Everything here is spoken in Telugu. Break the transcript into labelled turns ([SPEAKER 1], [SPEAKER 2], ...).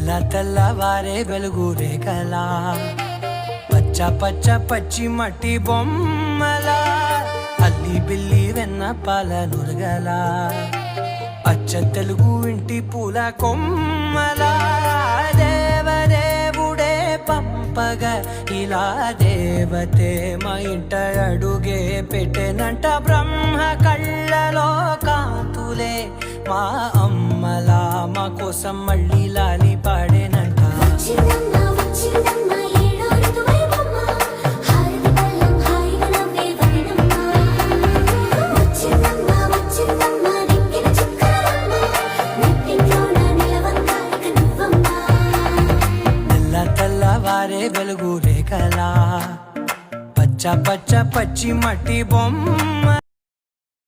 [SPEAKER 1] తెల్లవారే వెలుగు రేఖలా పచ్చ పచ్చ పచ్చి మట్టి బొమ్మలా అల్లి బిల్లి వెన్న పాల నురగలా అచ్చ తెలుగు ఇంటి పూల కొమ్మలా దేవదేవుడే పంపగ ఇలా దేవతే మా ఇంట అడుగే పెట్టెనంట బ్రహ్మ కళ్ళలో కాంతులే మా అమ్మలా మా కోసం మళ్ళీ లాలి పాడేనంట. తెల్లవారే వెలుగు రేఖలా పచ్చ పచ్చ పచ్చి మట్టి బొమ్మ